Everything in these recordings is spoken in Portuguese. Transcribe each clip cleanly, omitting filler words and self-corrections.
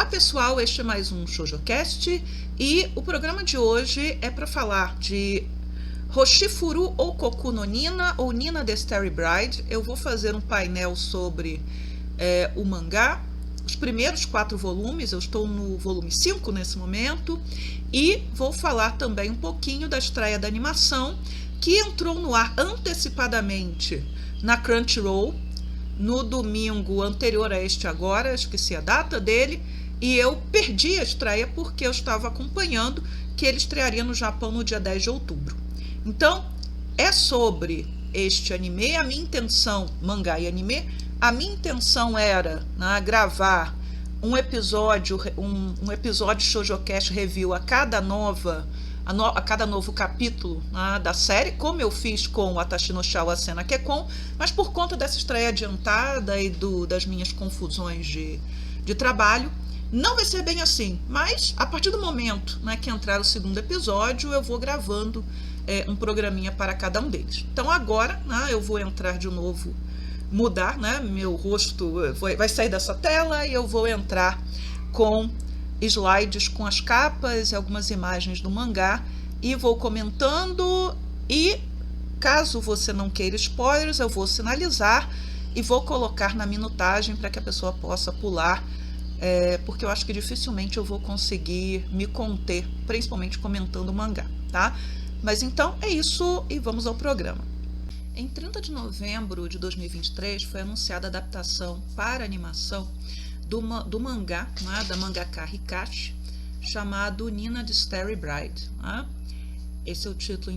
pessoal, este é mais um ShoujoCast e o programa de hoje é para falar de Hoshifuru Oukoku no Nina ou Nina the Starry Bride. Eu vou fazer um painel sobre o mangá, os primeiros 4 volumes, eu estou no volume 5 nesse momento, e vou falar também um pouquinho da estreia da animação que entrou no ar antecipadamente na Crunchyroll no domingo anterior a este agora, esqueci a data dele, e eu perdi a estreia porque eu estava acompanhando que ele estrearia no Japão no dia 10 de outubro. Então, é sobre este anime. A minha intenção, mangá e anime, a minha intenção era gravar um episódio ShoujoCast Review a cada novo capítulo da série, como eu fiz com o Atashi no Shao Asena Kekon, mas por conta dessa estreia adiantada e das minhas confusões de trabalho, não vai ser bem assim. Mas a partir do momento que entrar o segundo episódio, eu vou gravando um programinha para cada um deles. Então agora eu vou entrar de novo, mudar, meu rosto vai sair dessa tela e eu vou entrar com slides com as capas e algumas imagens do mangá e vou comentando, e caso você não queira spoilers, eu vou sinalizar e vou colocar na minutagem para que a pessoa possa pular, porque eu acho que dificilmente eu vou conseguir me conter, principalmente comentando o mangá, tá? Mas então é isso e vamos ao programa. Em 30 de novembro de 2023 foi anunciada a adaptação para animação do mangá, da mangaka Hikashi, chamado Nina the Starry Bride. Esse é o título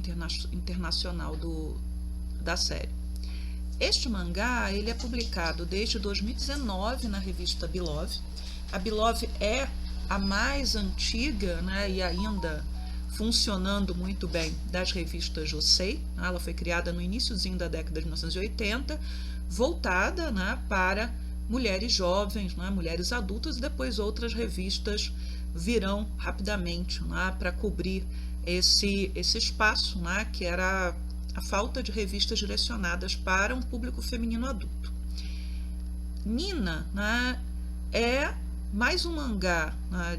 internacional da série. Este mangá ele é publicado desde 2019 na revista Beloved. A Beloved é a mais antiga e ainda funcionando muito bem das revistas Josei. Ela foi criada no iniciozinho da década de 1980, voltada para mulheres jovens, mulheres adultas, e depois outras revistas virão rapidamente para cobrir esse espaço, que era a falta de revistas direcionadas para um público feminino adulto. Nina é mais um mangá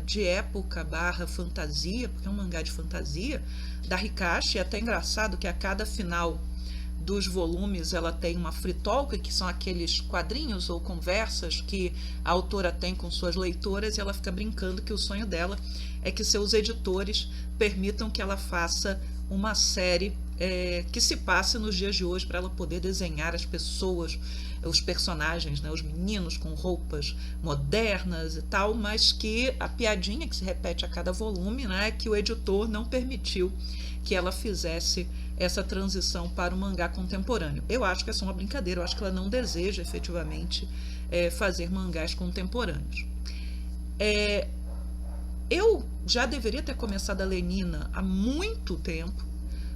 de época / fantasia, porque é um mangá de fantasia, da Hikashi. É até engraçado que a cada final dos volumes ela tem uma free talk, que são aqueles quadrinhos ou conversas que a autora tem com suas leitoras, e ela fica brincando que o sonho dela é que seus editores permitam que ela faça uma série que se passe nos dias de hoje, para ela poder desenhar as pessoas, os personagens, os meninos com roupas modernas e tal, mas que a piadinha que se repete a cada volume é que o editor não permitiu que ela fizesse essa transição para o mangá contemporâneo. Eu acho que é só uma brincadeira, eu acho que ela não deseja efetivamente fazer mangás contemporâneos. Eu já deveria ter começado a ler Nina há muito tempo,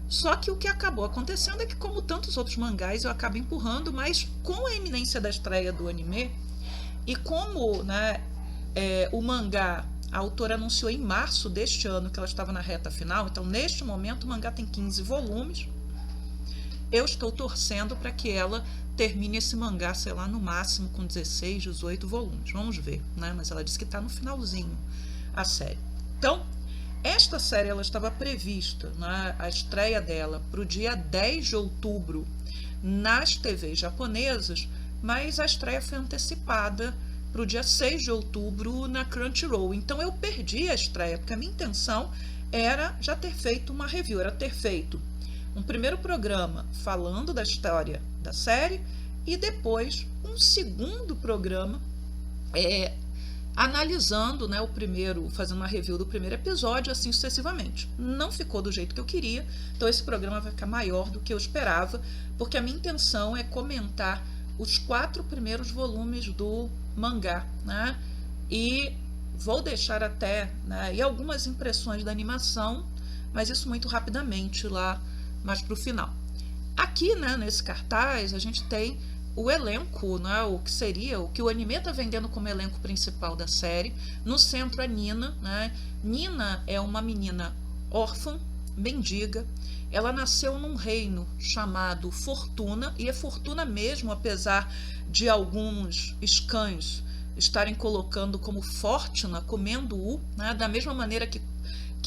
só que o que acabou acontecendo é que, como tantos outros mangás, eu acabo empurrando, mas com a iminência da estreia do anime, e como o mangá, a autora anunciou em março deste ano que ela estava na reta final, então neste momento o mangá tem 15 volumes, eu estou torcendo para que ela termine esse mangá, sei lá, no máximo com 16, 18 volumes, vamos ver, mas ela disse que está no finalzinho a série. Então, esta série ela estava prevista, a estreia dela, para o dia 10 de outubro nas TVs japonesas, mas a estreia foi antecipada para o dia 6 de outubro na Crunchyroll. Então eu perdi a estreia, porque a minha intenção era já ter feito uma review, era ter feito um primeiro programa falando da história da série e depois um segundo programa analisando o primeiro, fazendo uma review do primeiro episódio, assim sucessivamente. Não ficou do jeito que eu queria, então esse programa vai ficar maior do que eu esperava, porque a minha intenção é comentar os 4 primeiros volumes do mangá, e vou deixar até e algumas impressões da animação, mas isso muito rapidamente lá mais para o final. Aqui, nesse cartaz, a gente tem o elenco, o que seria, o que o anime está vendendo como elenco principal da série. No centro a Nina. Nina é uma menina órfã, mendiga. Ela nasceu num reino chamado Fortuna, e é Fortuna mesmo, apesar de alguns scans estarem colocando como Fortuna comendo U, né? Da mesma maneira que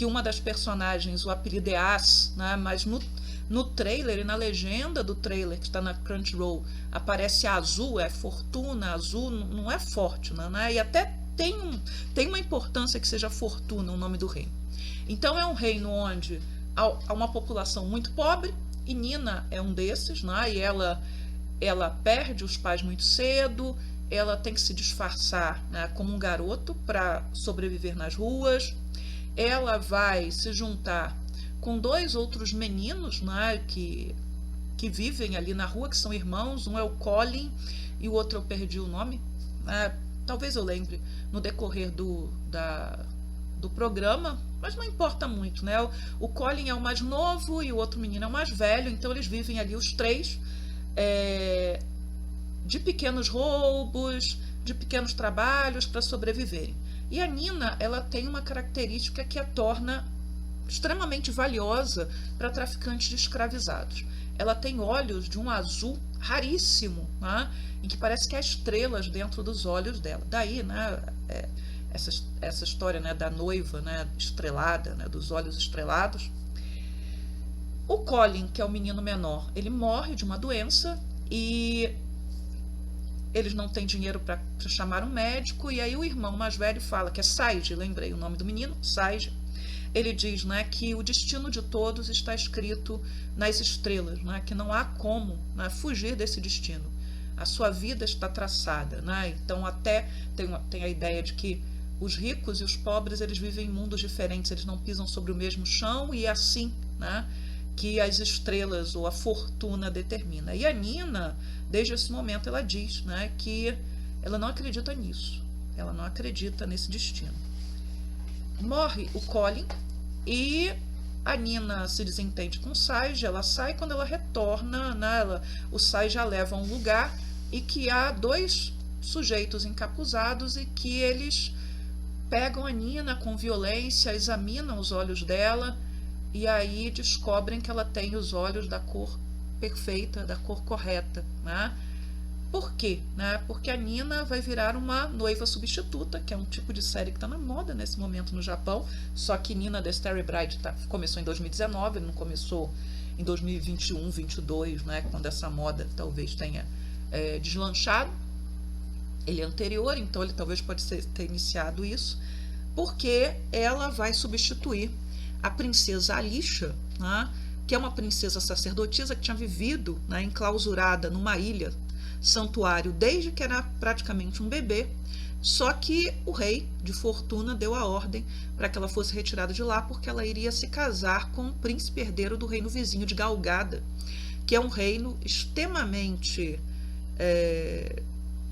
uma das personagens, o apelido é As, né? Mas no trailer e na legenda do trailer que está na Crunchyroll aparece Azul, é Fortuna, Azul, não é Fortuna, né? E até tem uma importância que seja Fortuna o nome do reino. Então é um reino onde há uma população muito pobre, e Nina é um desses, né? E ela perde os pais muito cedo, ela tem que se disfarçar, né, como um garoto para sobreviver nas ruas. Ela vai se juntar com 2 outros meninos, né, que vivem ali na rua, que são irmãos. Um é o Colin e o outro eu perdi o nome, né? Talvez eu lembre no decorrer do programa, mas não importa muito, né? O Colin é o mais novo e o outro menino é o mais velho, então eles vivem ali os 3 de pequenos roubos, de pequenos trabalhos para sobreviverem. E a Nina, ela tem uma característica que a torna extremamente valiosa para traficantes de escravizados. Ela tem olhos de um azul raríssimo, né? Em que parece que há estrelas dentro dos olhos dela. Daí, né, essa história, né, da noiva, né, estrelada, né, dos olhos estrelados. O Colin, que é o menino menor, ele morre de uma doença e eles não têm dinheiro para chamar um médico, e aí o irmão mais velho fala, que é Saige, lembrei o nome do menino, Saige. Ele diz, né, que o destino de todos está escrito nas estrelas, né, que não há como, né, fugir desse destino. A sua vida está traçada, né? Então até tem a ideia de que os ricos e os pobres, eles vivem em mundos diferentes, eles não pisam sobre o mesmo chão, e é assim, né, que as estrelas ou a fortuna determina. E a Nina, desde esse momento, ela diz, né, que ela não acredita nisso, ela não acredita nesse destino. Morre o Colin e a Nina se desentende com o Saige, ela sai. Quando ela retorna, né, o Saige já leva a um lugar e que há 2 sujeitos encapuzados e que eles pegam a Nina com violência, examinam os olhos dela e aí descobrem que ela tem os olhos da cor perfeita, da cor correta, né? Por quê? Né? Porque a Nina vai virar uma noiva substituta, que é um tipo de série que está na moda nesse momento no Japão, só que Nina The Starry Bride começou em 2019, não começou em 2021, 2022, né? Quando essa moda talvez tenha deslanchado. Ele é anterior, então ele talvez pode ter iniciado isso, porque ela vai substituir a princesa Alisha, né, que é uma princesa sacerdotisa que tinha vivido, né, enclausurada numa ilha, santuário, desde que era praticamente um bebê, só que o rei de Fortuna deu a ordem para que ela fosse retirada de lá, porque ela iria se casar com o príncipe herdeiro do reino vizinho de Galgada, que é um reino extremamente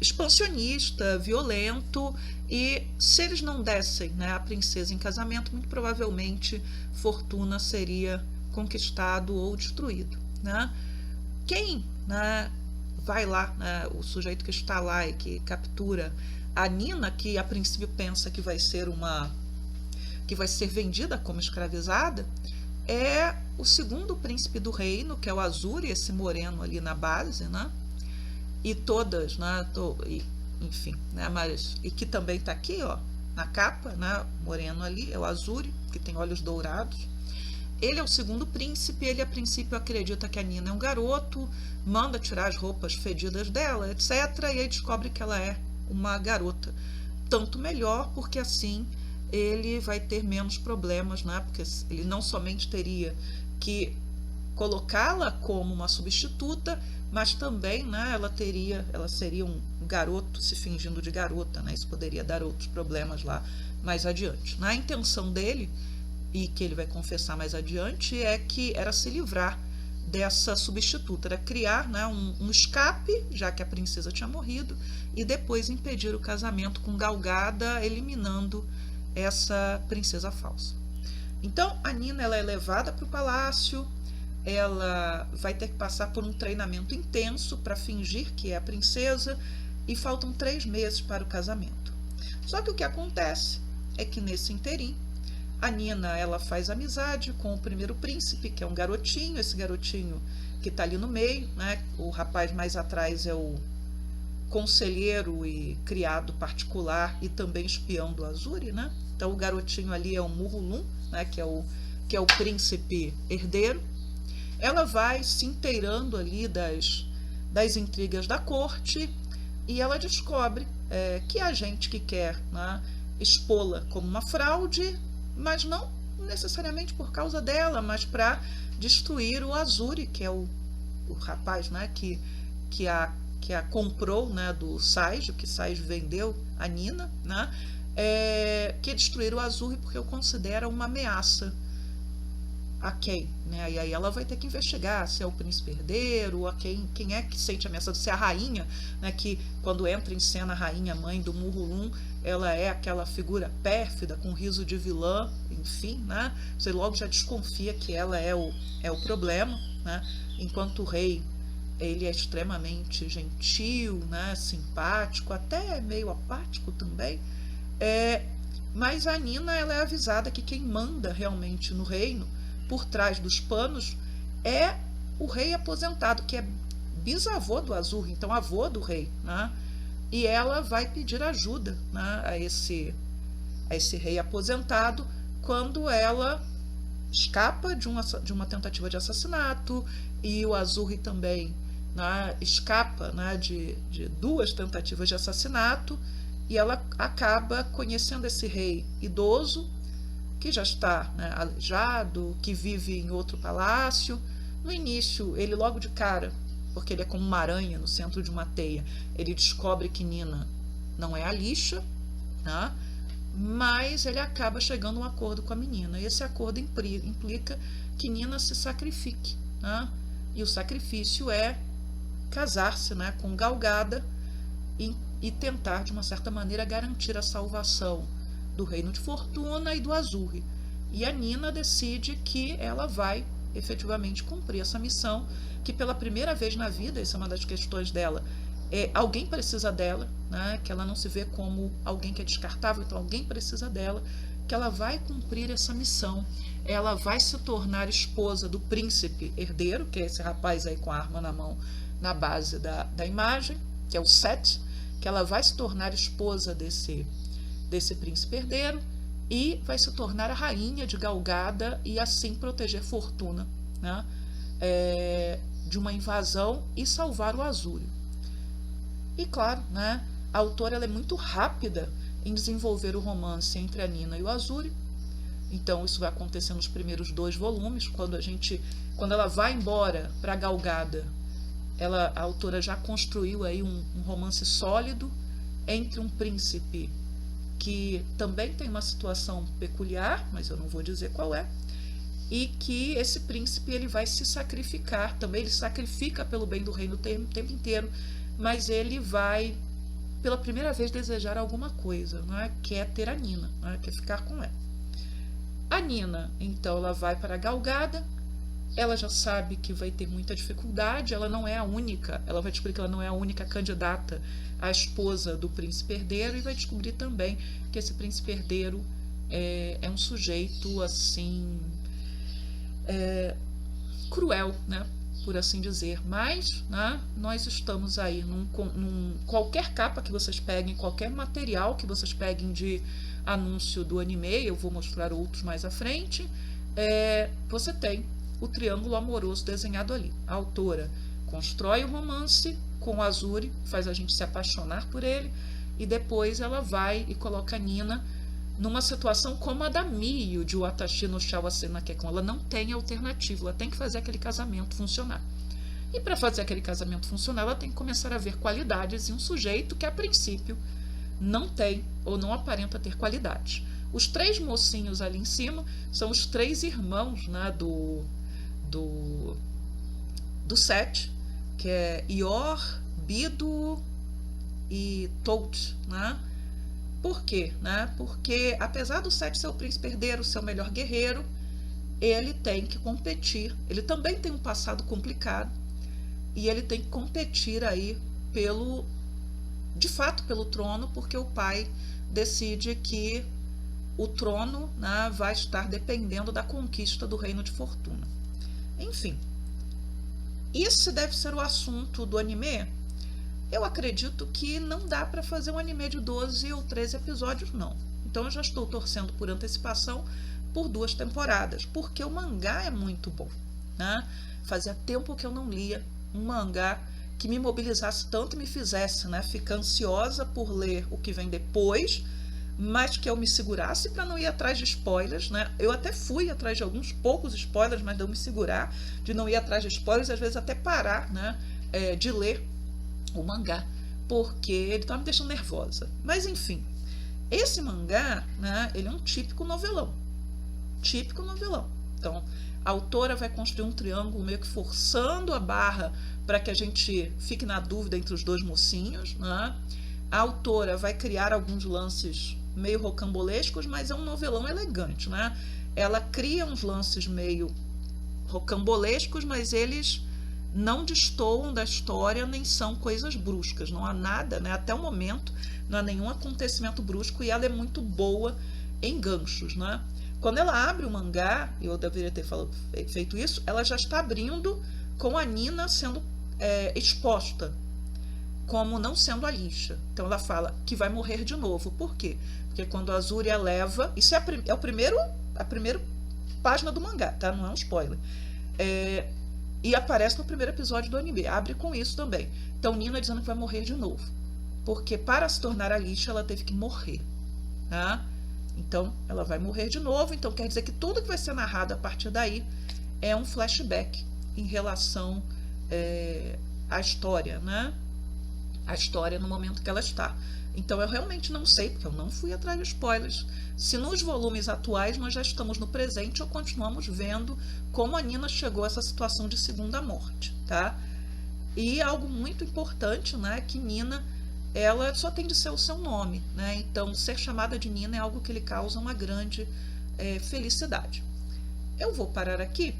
expansionista, violento, e se eles não dessem, né, a princesa em casamento, muito provavelmente Fortuna seria conquistado ou destruído, né? Quem, né, vai lá, né, o sujeito que está lá e que captura a Nina, que a princípio pensa que vai ser vendida como escravizada, é o segundo príncipe do reino, que é o Azuri, esse moreno ali na base, né? E todas, né, enfim, né, mas, e que também está aqui, ó, na capa, né, moreno ali, é o Azuri, que tem olhos dourados. Ele é o segundo príncipe. Ele a princípio acredita que a Nina é um garoto, manda tirar as roupas fedidas dela, etc, e aí descobre que ela é uma garota. Tanto melhor, porque assim ele vai ter menos problemas, né, porque ele não somente teria que colocá-la como uma substituta, mas também, né, ela seria um garoto se fingindo de garota, né? Isso poderia dar outros problemas lá mais adiante. A intenção dele, e que ele vai confessar mais adiante, é que era se livrar dessa substituta, era criar, né, um escape, já que a princesa tinha morrido, e depois impedir o casamento com Galgada, eliminando essa princesa falsa. Então a Nina, ela é levada para o palácio. Ela vai ter que passar por um treinamento intenso para fingir que é a princesa, e faltam 3 meses para o casamento. Só que o que acontece é que nesse interim, a Nina, ela faz amizade com o primeiro príncipe, que é um garotinho, esse garotinho que está ali no meio, né? O rapaz mais atrás é o conselheiro e criado particular e também espião do Azuri, né? Então o garotinho ali é o Murulum, né? que é o príncipe herdeiro. Ela vai se inteirando ali das intrigas da corte e ela descobre que há gente que quer, né, expô-la como uma fraude, mas não necessariamente por causa dela, mas para destruir o Azuri, que é o rapaz, né, que a comprou, né, do Saige, que Saige vendeu a Nina, né, que destruir o Azuri porque o considera uma ameaça a quem, né? E aí ela vai ter que investigar se é o príncipe herdeiro, a quem é que sente ameaça, se é a rainha, né? Que quando entra em cena a rainha mãe do Murulum, ela é aquela figura pérfida, com riso de vilã, enfim, né? Você logo já desconfia que ela é o problema, né? Enquanto o rei, ele é extremamente gentil, né? Simpático, até meio apático também. Mas a Nina, ela é avisada que quem manda realmente no reino, por trás dos panos, é o rei aposentado, que é bisavô do Azuri, então avô do rei, né? E ela vai pedir ajuda, né, a esse rei aposentado quando ela escapa de uma tentativa de assassinato, e o Azuri também, né, escapa, né, de duas tentativas de assassinato, e ela acaba conhecendo esse rei idoso, que já está, né, aleijado, que vive em outro palácio. No início, ele logo de cara, porque ele é como uma aranha no centro de uma teia, ele descobre que Nina não é a lixa, né, mas ele acaba chegando a um acordo com a menina. E esse acordo implica que Nina se sacrifique, né, e o sacrifício é casar-se, né, com Galgada e tentar, de uma certa maneira, garantir a salvação do Reino de Fortuna e do Azuri. E a Nina decide que ela vai efetivamente cumprir essa missão, que pela primeira vez na vida, essa é uma das questões dela, alguém precisa dela, né? Que ela não se vê como alguém que é descartável, então alguém precisa dela, que ela vai cumprir essa missão. Ela vai se tornar esposa do príncipe herdeiro, que é esse rapaz aí com a arma na mão na base da imagem, que é o Set, que ela vai se tornar esposa desse príncipe herdeiro e vai se tornar a rainha de Galgada e assim proteger Fortuna, né, de uma invasão e salvar o Azuri. E claro, né, a autora ela é muito rápida em desenvolver o romance entre a Nina e o Azuri. Então isso vai acontecer nos primeiros 2 volumes, quando ela vai embora para Galgada, a autora já construiu aí um romance sólido entre um príncipe que também tem uma situação peculiar, mas eu não vou dizer qual é, e que esse príncipe ele vai se sacrificar também, ele sacrifica pelo bem do reino o tempo inteiro, mas ele vai, pela primeira vez, desejar alguma coisa, né? Que é ter a Nina, né? Que é ficar com ela. A Nina, então, ela vai para a Galgada, ela já sabe que vai ter muita dificuldade, ela não é a única, ela vai descobrir que ela não é a única candidata à esposa do príncipe herdeiro, e vai descobrir também que esse príncipe herdeiro é um sujeito, assim, cruel, né, por assim dizer. Mas, né, nós estamos aí qualquer capa que vocês peguem, qualquer material que vocês peguem de anúncio do anime, eu vou mostrar outros mais à frente, você tem o triângulo amoroso desenhado ali. A autora constrói o romance com o Azuri, faz a gente se apaixonar por ele, e depois ela vai e coloca a Nina numa situação como a da Miyu de Watashi no Shawase na Kekkon. Ela não tem alternativa, ela tem que fazer aquele casamento funcionar. E para fazer aquele casamento funcionar, ela tem que começar a ver qualidades em um sujeito que a princípio não tem ou não aparenta ter qualidades. Os 3 mocinhos ali em cima são os 3 irmãos, né, do Set, que é Ior, Bido e Tout, né? Por quê? Né? Porque apesar do Set ser o príncipe herdeiro, ser o melhor guerreiro, ele tem que competir. Ele também tem um passado complicado e ele tem que competir aí de fato pelo trono, porque o pai decide que o trono, né, vai estar dependendo da conquista do Reino de Fortuna. Enfim, esse deve ser o assunto do anime. Eu acredito que não dá para fazer um anime de 12 ou 13 episódios, não. Então eu já estou torcendo por antecipação por 2 temporadas, porque o mangá é muito bom, né? Fazia tempo que eu não lia um mangá que me mobilizasse tanto e me fizesse, né, ficar ansiosa por ler o que vem depois, mas que eu me segurasse para não ir atrás de spoilers, né? Eu até fui atrás de alguns poucos spoilers, mas de eu me segurar, de não ir atrás de spoilers, às vezes até parar, né, de ler o mangá, porque ele estava me deixando nervosa. Mas enfim, esse mangá, né, ele é um típico novelão. Típico novelão. Então, a autora vai construir um triângulo meio que forçando a barra para que a gente fique na dúvida entre os 2 mocinhos, né? A autora vai criar alguns lances meio rocambolescos, mas é um novelão elegante, né? Ela cria uns lances meio rocambolescos, mas eles não destoam da história nem são coisas bruscas. Não há nada, né? Até o momento, não há nenhum acontecimento brusco e ela é muito boa em ganchos, né? Quando ela abre o mangá, eu deveria ter feito isso, ela já está abrindo com a Nina sendo exposta como não sendo a lixa. Então ela fala que vai morrer de novo. Por quê? Porque quando a Azuri a leva... Isso é a primeira página do mangá, tá? Não é um spoiler. E aparece no primeiro episódio do anime. Abre com isso também. Então Nina dizendo que vai morrer de novo. Porque para se tornar a lixa, ela teve que morrer. Tá? Então ela vai morrer de novo. Então quer dizer que tudo que vai ser narrado a partir daí é um flashback em relação à história, né? A história no momento que ela está. Então eu realmente não sei, porque eu não fui atrás de spoilers, se nos volumes atuais nós já estamos no presente ou continuamos vendo como a Nina chegou a essa situação de segunda morte, tá? E algo muito importante, né, que Nina, ela só tem de ser o seu nome, né? Então ser chamada de Nina é algo que lhe causa uma grande felicidade. Eu vou parar aqui,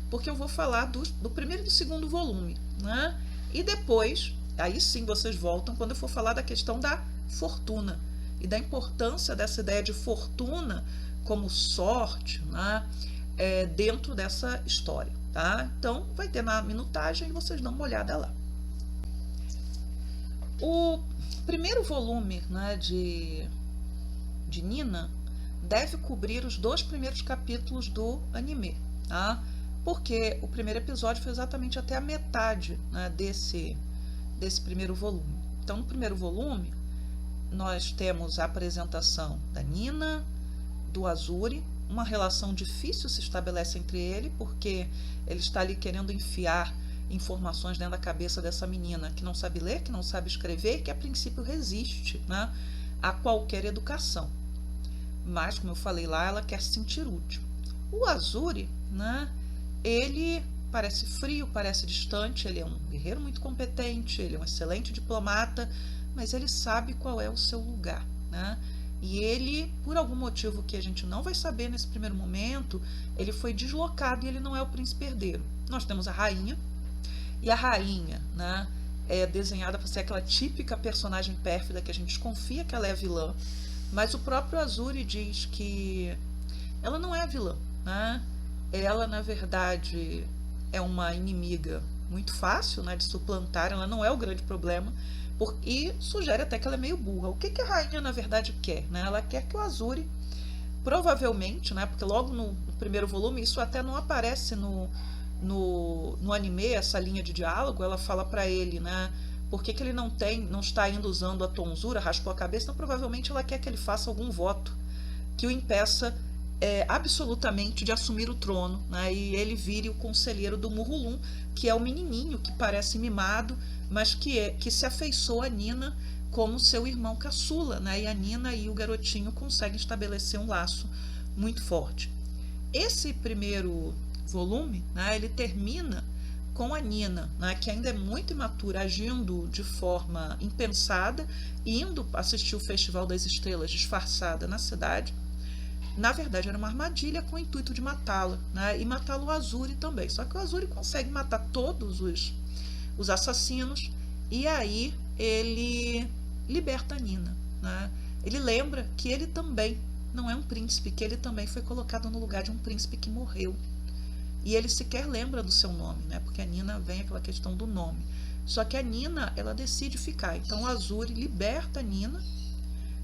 porque eu vou falar do primeiro e do segundo volume, né? E depois, aí sim vocês voltam quando eu for falar da questão da fortuna e da importância dessa ideia de fortuna como sorte, né, dentro dessa história, tá? Então vai ter na minutagem e vocês dão uma olhada lá. O primeiro volume, né, de Nina deve cobrir os 2 primeiros capítulos do anime, tá? Porque o primeiro episódio foi exatamente até a metade, né, desse primeiro volume. Então, no primeiro volume, nós temos a apresentação da Nina, do Azuri, uma relação difícil se estabelece entre ele, porque ele está ali querendo enfiar informações dentro da cabeça dessa menina que não sabe ler, que não sabe escrever e que a princípio resiste, né, a qualquer educação. Mas, como eu falei lá, ela quer se sentir útil. O Azuri, né, ele parece frio, parece distante, ele é um guerreiro muito competente, ele é um excelente diplomata, mas ele sabe qual é o seu lugar, né? E ele, por algum motivo que a gente não vai saber nesse primeiro momento, ele foi deslocado e ele não é o príncipe herdeiro. Nós temos a rainha, e a rainha, né, é desenhada para ser aquela típica personagem pérfida que a gente desconfia que ela é a vilã, mas o próprio Azuri diz que ela não é a vilã, né? Ela, na verdade, é uma inimiga muito fácil, né, de suplantar, ela não é o grande problema, e sugere até que ela é meio burra. O que a rainha, na verdade, quer? Né? Ela quer que o Azuri, provavelmente, né, porque logo no primeiro volume, isso até não aparece no anime, essa linha de diálogo, ela fala para ele, né, por que ele não está ainda usando a tonsura, raspou a cabeça, então provavelmente ela quer que ele faça algum voto que o impeça absolutamente de assumir o trono, né, e ele vire o conselheiro do Murulum, que é o menininho que parece mimado, mas que se afeiçoa a Nina como seu irmão caçula, né, e a Nina e o garotinho conseguem estabelecer um laço muito forte. Esse primeiro volume, né, ele termina com a Nina, né, que ainda é muito imatura, agindo de forma impensada, indo assistir o Festival das Estrelas disfarçada na cidade. Na verdade, era uma armadilha com o intuito de matá-la, né, e matá-lo o Azuri também. Só que o Azuri consegue matar todos os assassinos e aí ele liberta a Nina, né? Ele lembra que ele também não é um príncipe, que ele também foi colocado no lugar de um príncipe que morreu. e ele sequer lembra do seu nome, né? Porque a Nina vem aquela questão do nome. Só que a Nina, ela decide ficar. Então o Azuri liberta a Nina,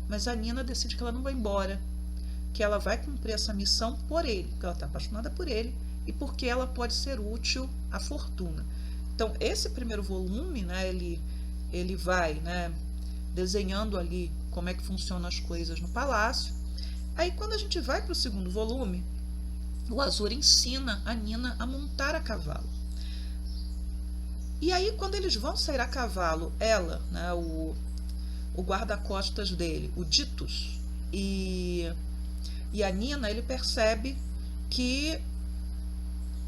mas a Nina decide que ela não vai embora, que ela vai cumprir essa missão por ele, porque ela está apaixonada por ele e porque ela pode ser útil à fortuna. Então esse primeiro volume, né, ele vai, né, desenhando ali como é que funcionam as coisas no palácio. Aí quando a gente vai para o segundo volume, o Azuri ensina a Nina a montar a cavalo. E aí quando eles vão sair a cavalo, ela, né, o guarda-costas dele, o Ditus, e a Nina, ele percebe que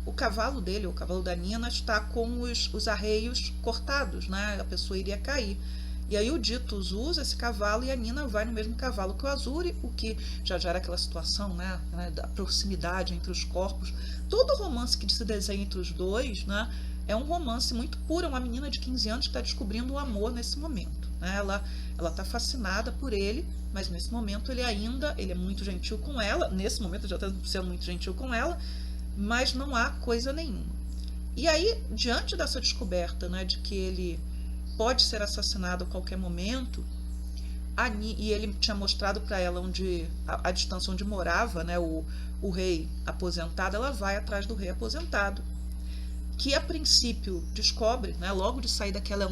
o cavalo dele, o cavalo da Nina, está com os arreios cortados, né? A pessoa iria cair. E aí o Ditus usa esse cavalo e a Nina vai no mesmo cavalo que o Azuri, o que já era aquela situação, né, da proximidade entre os corpos. Todo romance que se desenha entre os dois, né, é um romance muito puro, é uma menina de 15 anos que está descobrindo o amor nesse momento, né? Ela está fascinada por ele, mas nesse momento ele é muito gentil com ela, nesse momento já está sendo muito gentil com ela, mas não há coisa nenhuma. E aí, diante dessa descoberta, né, de que ele pode ser assassinado a qualquer momento, e ele tinha mostrado para ela a distância onde morava, né, o rei aposentado, ela vai atrás do rei aposentado, que a princípio descobre, né, logo de sair daquela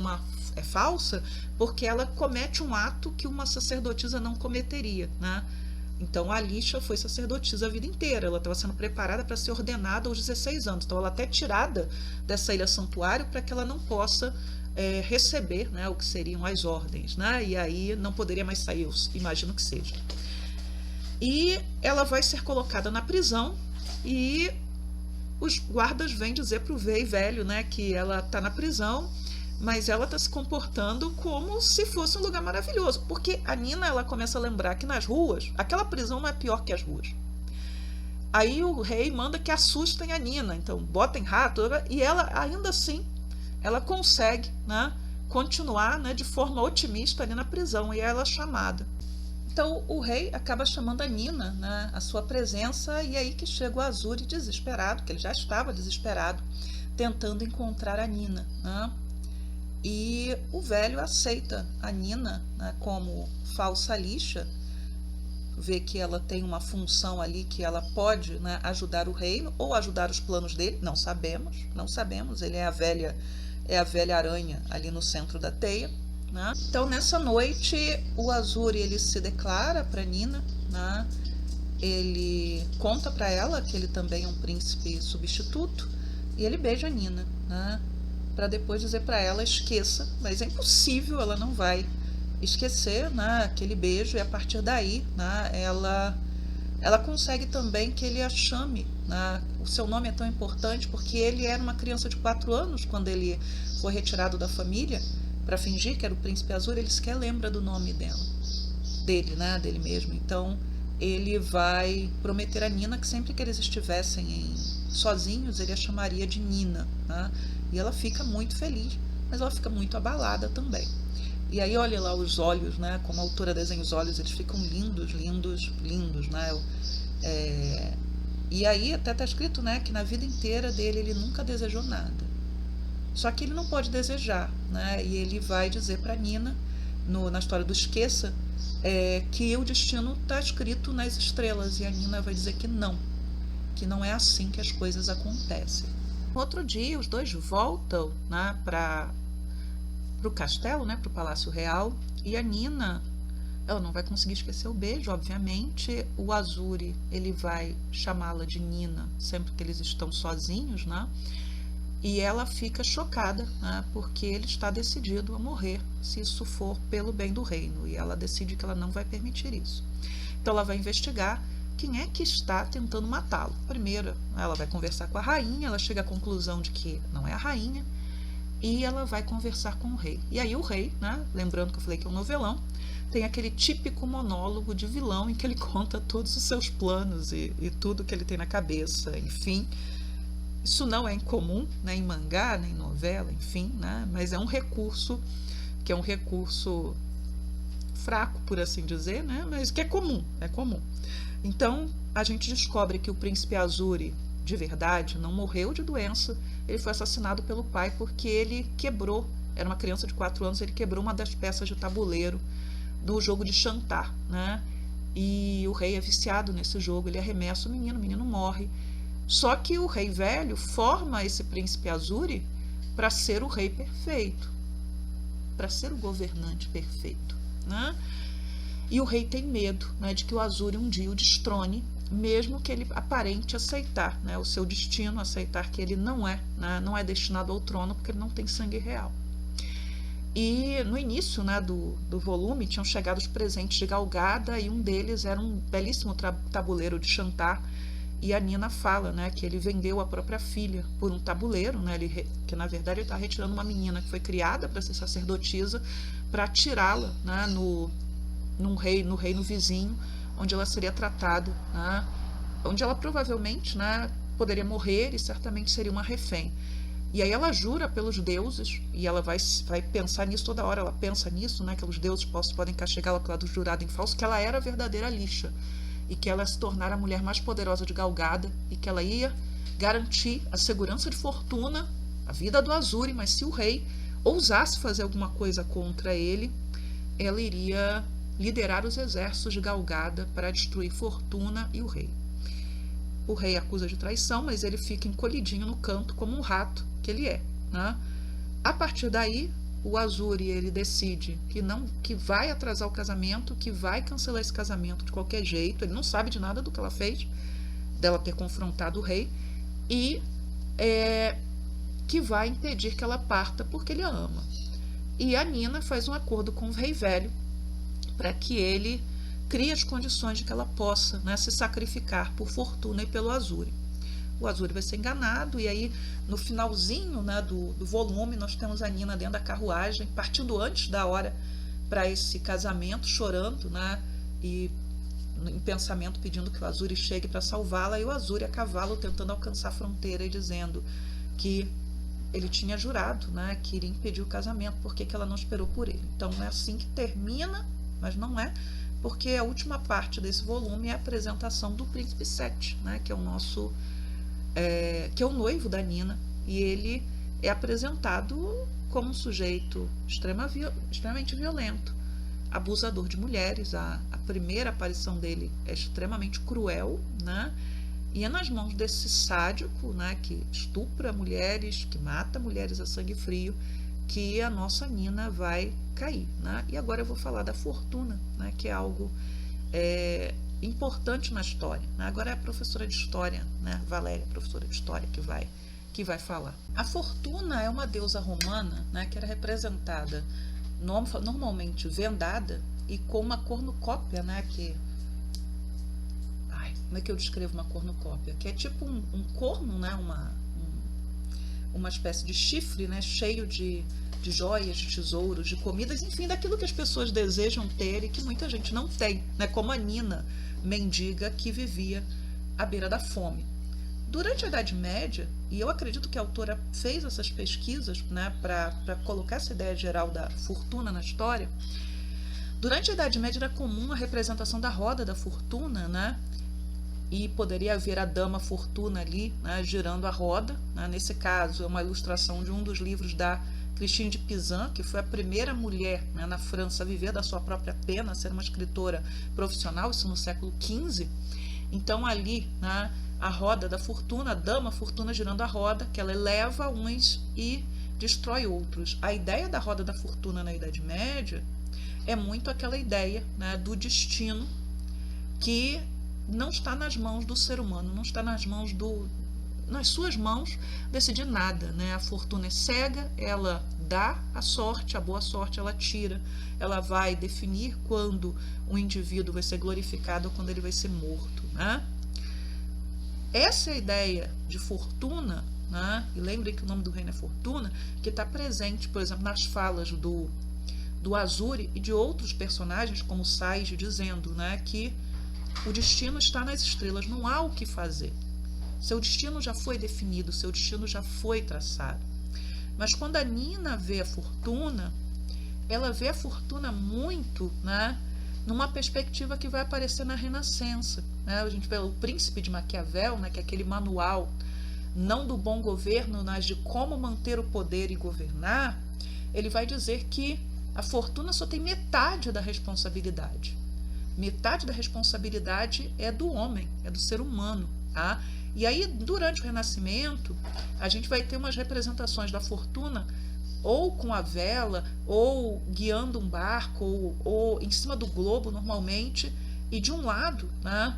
é falsa, porque ela comete um ato que uma sacerdotisa não cometeria, né? Então a Alicia foi sacerdotisa a vida inteira, ela estava sendo preparada para ser ordenada aos 16 anos, então ela até tirada dessa ilha santuário para que ela não possa receber, né, o que seriam as ordens, né? E aí não poderia mais sair, eu imagino que seja. E ela vai ser colocada na prisão e os guardas vêm dizer para o velho, né, que ela está na prisão, mas ela está se comportando como se fosse um lugar maravilhoso, porque a Nina, ela começa a lembrar que nas ruas, aquela prisão não é pior que as ruas. Aí o rei manda que assustem a Nina, então botem rato, e ela ainda assim, ela consegue, né, continuar, né, de forma otimista ali na prisão, e ela é chamada. Então o rei acaba chamando a Nina, né, a sua presença, e aí que chega o Azuri desesperado, que ele já estava desesperado, tentando encontrar a Nina, né? E o velho aceita a Nina, né, como falsa lixa, vê que ela tem uma função ali que ela pode, né, ajudar o reino ou ajudar os planos dele, não sabemos, ele é a velha aranha ali no centro da teia, né? Então nessa noite o Azuri, ele se declara para Nina, né? Ele conta para ela que ele também é um príncipe substituto e ele beija a Nina, né, para depois dizer para ela esqueça, mas é impossível, ela não vai esquecer, né, aquele beijo, e a partir daí, né, ela consegue também que ele a chame, né, o seu nome é tão importante porque ele era uma criança de 4 anos quando ele foi retirado da família para fingir que era o príncipe Azuri, ele sequer lembra do nome dele, né, dele mesmo. Então ele vai prometer a Nina que sempre que eles estivessem sozinhos, ele a chamaria de Nina, né? E ela fica muito feliz, mas ela fica muito abalada também. E aí olha lá os olhos, né? Como a autora desenha os olhos, eles ficam lindos, né? E aí até está escrito, né, que na vida inteira dele ele nunca desejou nada. Só que ele não pode desejar, né? E ele vai dizer para Nina, na história do Esqueça, que o destino está escrito nas estrelas, e a Nina vai dizer que não é assim que as coisas acontecem. Outro dia os dois voltam, né, para o castelo, né, para o Palácio Real, e a Nina, ela não vai conseguir esquecer o beijo, obviamente. O Azuri, ele vai chamá-la de Nina sempre que eles estão sozinhos, né? E ela fica chocada, né, porque ele está decidido a morrer se isso for pelo bem do reino, e ela decide que ela não vai permitir isso. Então ela vai investigar quem é que está tentando matá-lo. Primeiro, ela vai conversar com a rainha, ela chega à conclusão de que não é a rainha, e ela vai conversar com o rei. E aí o rei, né, lembrando que eu falei que é um novelão, tem aquele típico monólogo de vilão em que ele conta todos os seus planos e tudo que ele tem na cabeça, enfim. Isso não é incomum, né, em mangá, nem em novela, enfim, né, mas é um recurso que é um recurso fraco, por assim dizer, né, mas que é comum. Então, a gente descobre que o príncipe Azuri de verdade, não morreu de doença, ele foi assassinado pelo pai porque ele quebrou, era uma criança de 4 anos, ele quebrou uma das peças de tabuleiro do jogo de chantar, né? E o rei é viciado nesse jogo, ele arremessa o menino morre. Só que o rei velho forma esse príncipe Azuri para ser o rei perfeito, para ser o governante perfeito, né? E o rei tem medo, né, de que o Azuri um dia o destrone, mesmo que ele aparente aceitar, né, o seu destino, aceitar que ele não é, né, não é destinado ao trono porque ele não tem sangue real. E no início, né, do volume tinham chegado os presentes de Galgada e um deles era um belíssimo tabuleiro de chantar. E a Nina fala, né, que ele vendeu a própria filha por um tabuleiro, né, que na verdade ele está retirando uma menina que foi criada para ser sacerdotisa para tirá-la, né, no reino vizinho, onde ela seria tratada, né, onde ela provavelmente, né, poderia morrer e certamente seria uma refém. E aí ela jura pelos deuses, e ela vai pensar nisso toda hora, ela pensa nisso, né, que os deuses podem castigá-la pelo lado jurado em falso, que ela era a verdadeira Lixa, e que ela ia se tornar a mulher mais poderosa de Galgada, e que ela ia garantir a segurança de fortuna, a vida do Azuri, mas se o rei ousasse fazer alguma coisa contra ele, ela iria liderar os exércitos de Galgada para destruir Fortuna e o rei. O rei acusa de traição, mas ele fica encolhidinho no canto como um rato que ele é, né? A partir daí, o Azuri ele decide que vai atrasar o casamento, que vai cancelar esse casamento de qualquer jeito. Ele não sabe de nada do que ela fez, dela ter confrontado o rei, e que vai impedir que ela parta porque ele a ama. E a Nina faz um acordo com o rei velho para que ele crie as condições de que ela possa, né, se sacrificar por Fortuna e pelo Azuri. O Azuri vai ser enganado, e aí no finalzinho, né, do volume nós temos a Nina dentro da carruagem, partindo antes da hora para esse casamento, chorando, né, e em pensamento pedindo que o Azuri chegue para salvá-la, e o Azuri a cavalo tentando alcançar a fronteira e dizendo que ele tinha jurado, né, que iria impedir o casamento, porque ela não esperou por ele. Então é assim que termina, mas não é, porque a última parte desse volume é a apresentação do Príncipe Sete, né, que é o nosso que é o noivo da Nina, e ele é apresentado como um sujeito extremamente violento, abusador de mulheres. A primeira aparição dele é extremamente cruel, né, e é nas mãos desse sádico, né, que estupra mulheres, que mata mulheres a sangue frio, que a nossa Nina vai cair, né? E agora eu vou falar da Fortuna, né, que é algo importante na história, né? Agora é a professora de história, né, Valéria, professora de história, que vai falar. A Fortuna é uma deusa romana, né, que era representada normalmente vendada e com uma cornucópia, né, como é que eu descrevo uma cornucópia? Que é tipo um corno, né, uma espécie de chifre, né, cheio de joias, de tesouros, de comidas, enfim, daquilo que as pessoas desejam ter e que muita gente não tem, né, como a Nina, mendiga que vivia à beira da fome. Durante a Idade Média, e eu acredito que a autora fez essas pesquisas, né, para colocar essa ideia geral da fortuna na história, durante a Idade Média era comum a representação da roda da fortuna, né, e poderia haver a dama Fortuna ali, né, girando a roda, né. Nesse caso é uma ilustração de um dos livros da Christine de Pizan, que foi a primeira mulher, né, na França a viver da sua própria pena, a ser uma escritora profissional, isso no século XV. Então ali, né, a roda da fortuna, a dama Fortuna girando a roda, que ela eleva uns e destrói outros. A ideia da roda da fortuna na Idade Média é muito aquela ideia, né, do destino que não está nas mãos do ser humano, não está nas suas mãos decidir nada, né? A fortuna é cega, ela dá a sorte, a boa sorte ela tira, ela vai definir quando um indivíduo vai ser glorificado ou quando ele vai ser morto, né? Essa é a ideia de fortuna, né? E lembrem que o nome do reino é Fortuna, que está presente, por exemplo, nas falas do Azuri e de outros personagens, como Sage, dizendo, né, que o destino está nas estrelas, não há o que fazer. Seu destino já foi definido, seu destino já foi traçado. Mas quando a Nina vê a fortuna, ela vê a fortuna muito, né, numa perspectiva que vai aparecer na Renascença. né? A gente vê o Príncipe de Maquiavel, né, que é aquele manual não do bom governo, mas de como manter o poder e governar. Ele vai dizer que a fortuna só tem metade da responsabilidade. Metade da responsabilidade é do homem, é do ser humano. Tá? E aí, durante o Renascimento, a gente vai ter umas representações da fortuna ou com a vela, ou guiando um barco, ou em cima do globo, normalmente, e de um lado, né,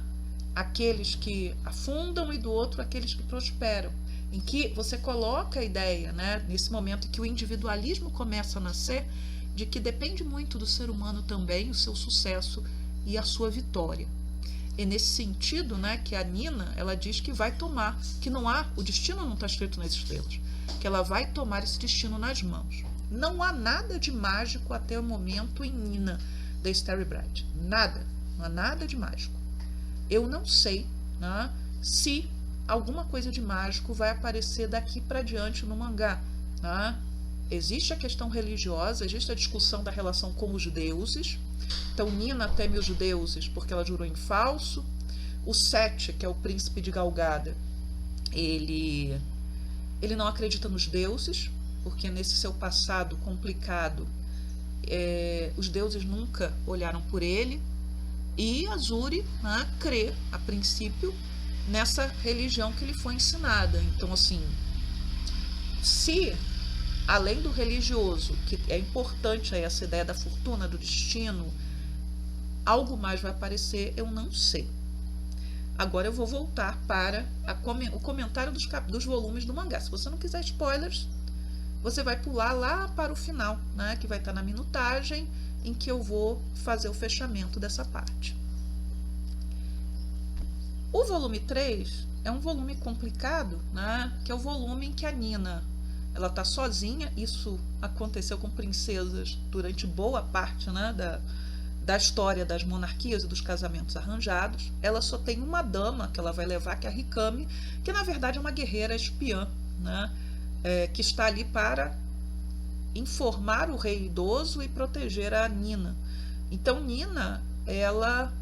aqueles que afundam e do outro aqueles que prosperam, em que você coloca a ideia, né, nesse momento em que o individualismo começa a nascer, de que depende muito do ser humano também o seu sucesso e a sua vitória. É nesse sentido, né, que a Nina, ela diz que vai tomar, que não há, o destino não está escrito nas estrelas, que ela vai tomar esse destino nas mãos. Não há nada de mágico até o momento em Nina, da Starry Bride. Nada, não há nada de mágico. Eu não sei, né, se alguma coisa de mágico vai aparecer daqui para diante no mangá. Né? Existe a questão religiosa, existe a discussão da relação com os deuses. Então Nina teme os deuses porque ela jurou em falso. O Sete, que é o príncipe de Galgada, ele não acredita nos deuses, porque nesse seu passado complicado, os deuses nunca olharam por ele. E Azuri, né, crê, a princípio, nessa religião que lhe foi ensinada. Então, assim, se, além do religioso, que é importante aí essa ideia da fortuna, do destino, algo mais vai aparecer, eu não sei. Agora eu vou voltar para o comentário dos volumes do mangá. Se você não quiser spoilers, você vai pular lá para o final, né, que vai estar na minutagem, em que eu vou fazer o fechamento dessa parte. O volume 3 é um volume complicado, né, que é o volume em que a Nina ela está sozinha. Isso aconteceu com princesas durante boa parte, né, da história das monarquias e dos casamentos arranjados. Ela só tem uma dama que ela vai levar, que é a Rikami, que na verdade é uma guerreira espiã, né, que está ali para informar o rei idoso e proteger a Nina. Então Nina, ela,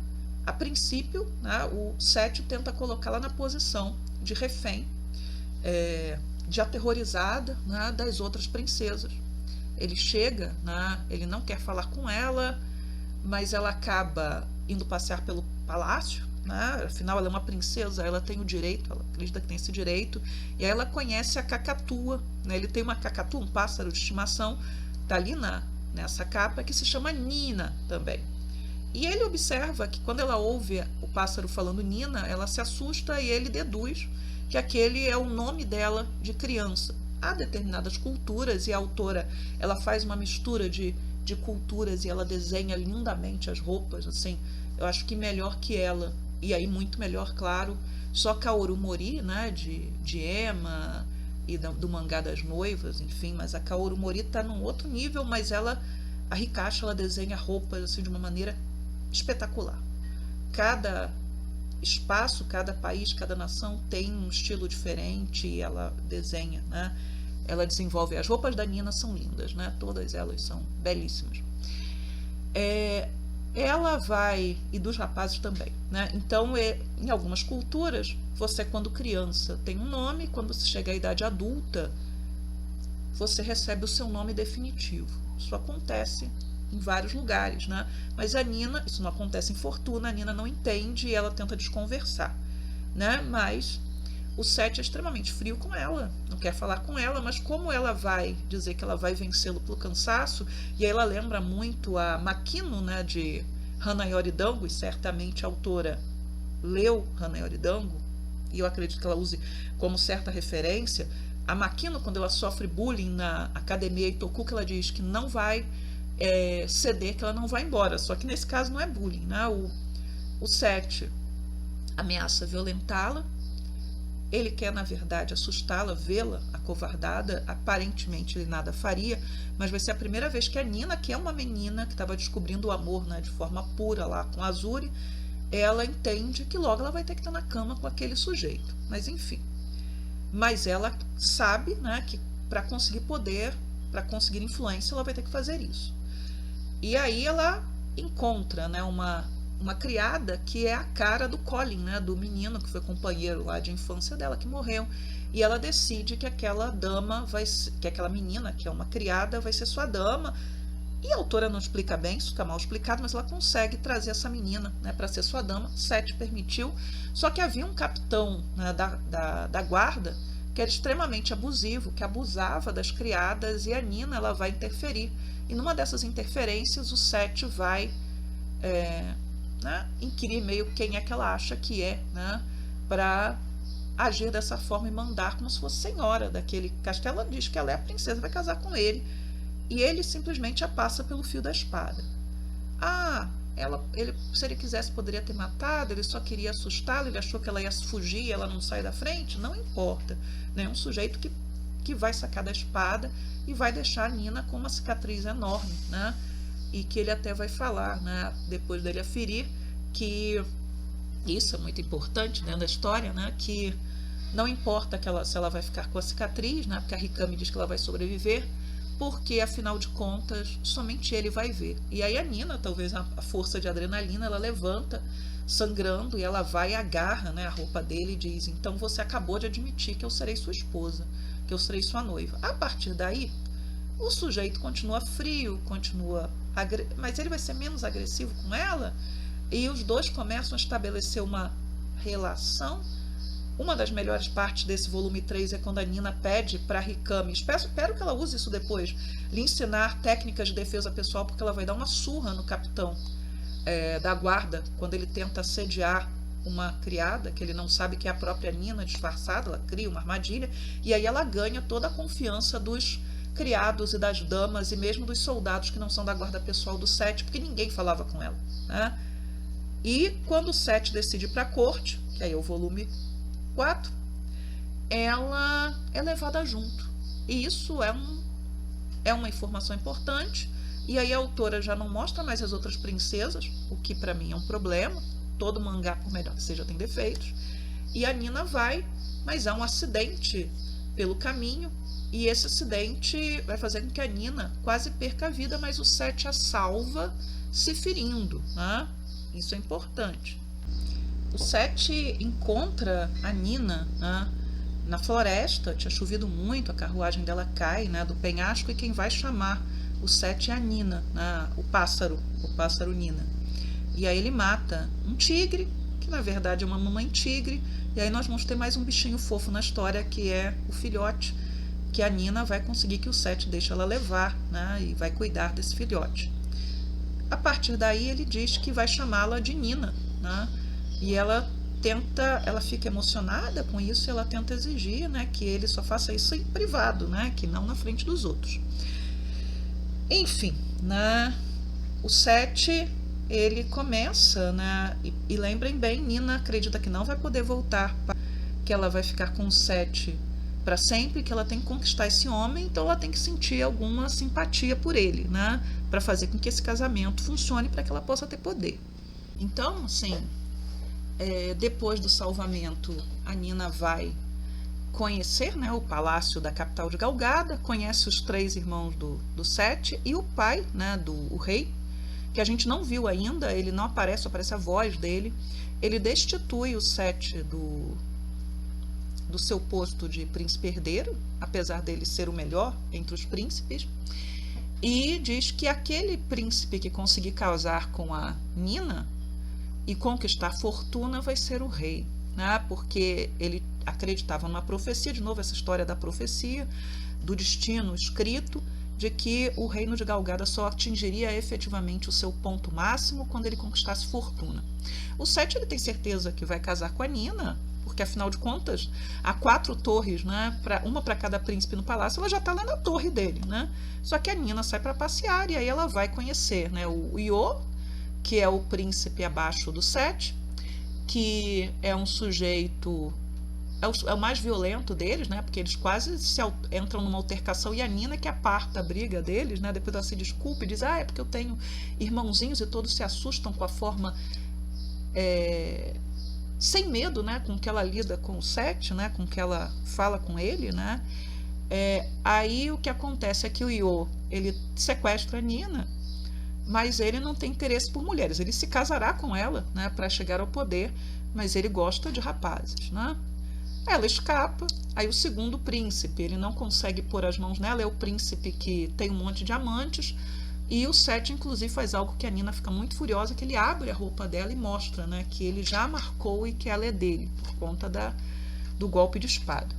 a princípio, né, o Sete tenta colocá-la na posição de refém, de aterrorizada, né, das outras princesas. Ele chega, né, ele não quer falar com ela, mas ela acaba indo passear pelo palácio, né, afinal ela é uma princesa, ela tem o direito, ela acredita que tem esse direito, e aí ela conhece a cacatua, né, ele tem uma cacatua, um pássaro de estimação, tá ali nessa capa, que se chama Nina também. E ele observa que quando ela ouve o pássaro falando Nina, ela se assusta e ele deduz que aquele é o nome dela de criança. Há determinadas culturas, e a autora ela faz uma mistura de culturas e ela desenha lindamente as roupas, assim, eu acho que melhor que ela, e aí muito melhor, claro, só Kaoru Mori, né, de Emma e do mangá das noivas, enfim, mas a Kaoru Mori está num outro nível, mas a Hikashi, ela desenha roupas assim, de uma maneira espetacular. Cada espaço, cada país, cada nação tem um estilo diferente e ela desenha, né? Ela desenvolve. As roupas da Nina são lindas, né? Todas elas são belíssimas. Ela vai, e dos rapazes também, né? Então, em algumas culturas, você quando criança tem um nome, quando você chega à idade adulta, você recebe o seu nome definitivo. Isso acontece em vários lugares, né? Mas a Nina, isso não acontece em Fortuna, a Nina não entende e ela tenta desconversar, né? Mas o Sete é extremamente frio com ela, não quer falar com ela, mas como ela vai dizer que ela vai vencê-lo pelo cansaço, e aí ela lembra muito a Makino, né, de Hanayori Dango, e certamente a autora leu Hanayori Dango, e eu acredito que ela use como certa referência. A Makino, quando ela sofre bullying na academia Itoku, que ela diz que não vai ceder, que ela não vai embora, só que nesse caso não é bullying, né? O Sete ameaça violentá-la, ele quer na verdade assustá-la, vê-la acovardada, aparentemente ele nada faria, mas vai ser a primeira vez que a Nina, que é uma menina que estava descobrindo o amor, né, de forma pura lá com a Azuri, ela entende que logo ela vai ter que estar na cama com aquele sujeito, mas enfim, mas ela sabe, né, que para conseguir poder, para conseguir influência, ela vai ter que fazer isso. E aí ela encontra, né, uma uma criada que é a cara do Colin, né, do menino que foi companheiro lá de infância dela, que morreu. E ela decide que aquela dama que aquela menina, que é uma criada, vai ser sua dama. E a autora não explica bem, isso fica mal explicado, mas ela consegue trazer essa menina, né, para ser sua dama. Sete permitiu. Só que havia um capitão, né, da guarda que era extremamente abusivo, que abusava das criadas, e a Nina ela vai interferir. E numa dessas interferências, o Sete vai né, inquirir meio quem é que ela acha que é, né, para agir dessa forma e mandar como se fosse senhora daquele castelo. Ela diz que ela é a princesa, vai casar com ele. E ele simplesmente a passa pelo fio da espada. Ele, se ele quisesse, poderia ter matado, ele só queria assustá-la, ele achou que ela ia fugir e ela não sai da frente. Não importa. É um sujeito que vai sacar da espada e vai deixar a Nina com uma cicatriz enorme, né? E que ele até vai falar, né, depois dele a ferir, que isso é muito importante, né, na história, né, que não importa se ela vai ficar com a cicatriz, né, porque a Rikami diz que ela vai sobreviver, porque afinal de contas somente ele vai ver. E aí a Nina, talvez a força de adrenalina, ela levanta sangrando e ela vai e agarra, né, a roupa dele e diz: então você acabou de admitir que eu serei sua esposa, que eu serei sua noiva. A partir daí o sujeito continua frio, mas ele vai ser menos agressivo com ela, e os dois começam a estabelecer uma relação. Uma das melhores partes desse volume 3 é quando a Nina pede para a Rikami, espero que ela use isso depois, lhe ensinar técnicas de defesa pessoal, porque ela vai dar uma surra no capitão da guarda, quando ele tenta assediar uma criada, que ele não sabe que é a própria Nina disfarçada. Ela cria uma armadilha, e aí ela ganha toda a confiança dos criados e das damas, e mesmo dos soldados que não são da guarda pessoal do Sete, porque ninguém falava com ela, né? E quando o Sete decide ir para a corte, que aí é o volume 4, ela é levada junto. E isso é uma informação importante. E aí a autora já não mostra mais as outras princesas, o que para mim é um problema. Todo mangá, por melhor que seja, tem defeitos. E a Nina vai, mas há um acidente pelo caminho, e esse acidente vai fazer com que a Nina quase perca a vida, mas o Sete a salva se ferindo, né? Isso é importante. O Sete encontra a Nina, né, na floresta. Tinha chovido muito, a carruagem dela cai, né, do penhasco, e quem vai chamar o Sete é a Nina, né, o pássaro Nina. E aí ele mata um tigre, que na verdade é uma mamãe tigre, e aí nós vamos ter mais um bichinho fofo na história, que é o filhote, que a Nina vai conseguir que o Sete deixe ela levar, né, e vai cuidar desse filhote. A partir daí ele diz que vai chamá-la de Nina, né, e ela fica emocionada com isso, e ela tenta exigir, né, que ele só faça isso em privado, né, que não na frente dos outros. Enfim, né, o Sete, ele começa, né, e lembrem bem, Nina acredita que não vai poder voltar, que ela vai ficar com o Sete para sempre, que ela tem que conquistar esse homem, então ela tem que sentir alguma simpatia por ele, né, para fazer com que esse casamento funcione, para que ela possa ter poder. Então, assim, depois do salvamento, a Nina vai conhecer, né, o palácio da capital de Galgada, conhece os 3 irmãos do Sete e o pai, né, o rei, que a gente não viu ainda, ele não aparece, só aparece a voz dele. Ele destitui o Sete do seu posto de príncipe herdeiro, apesar dele ser o melhor entre os príncipes, e diz que aquele príncipe que conseguir casar com a Nina e conquistar fortuna vai ser o rei, né? Porque ele acreditava numa profecia, de novo essa história da profecia, do destino escrito, de que o reino de Galgada só atingiria efetivamente o seu ponto máximo quando ele conquistasse fortuna. O Sete, ele tem certeza que vai casar com a Nina, porque afinal de contas há 4 torres, né, uma para cada príncipe no palácio, ela já está lá na torre dele, né? Só que a Nina sai para passear, e aí ela vai conhecer, né, o Io, que é o príncipe abaixo do Sete, que é um sujeito, é o mais violento deles, né, porque eles quase entram numa altercação, e a Nina que aparta a briga deles, né, depois ela se desculpa e diz: é porque eu tenho irmãozinhos, e todos se assustam com a forma sem medo, né, com que ela lida com o Sete, né, com que ela fala com ele, né. Aí o que acontece é que o Io, ele sequestra a Nina, mas ele não tem interesse por mulheres. Ele se casará com ela, né, para chegar ao poder, mas ele gosta de rapazes, né? Ela escapa, aí o segundo príncipe, ele não consegue pôr as mãos nela, é o príncipe que tem um monte de amantes, e o Sete, inclusive, faz algo que a Nina fica muito furiosa, que ele abre a roupa dela e mostra, né, que ele já marcou e que ela é dele, por conta do golpe de espada.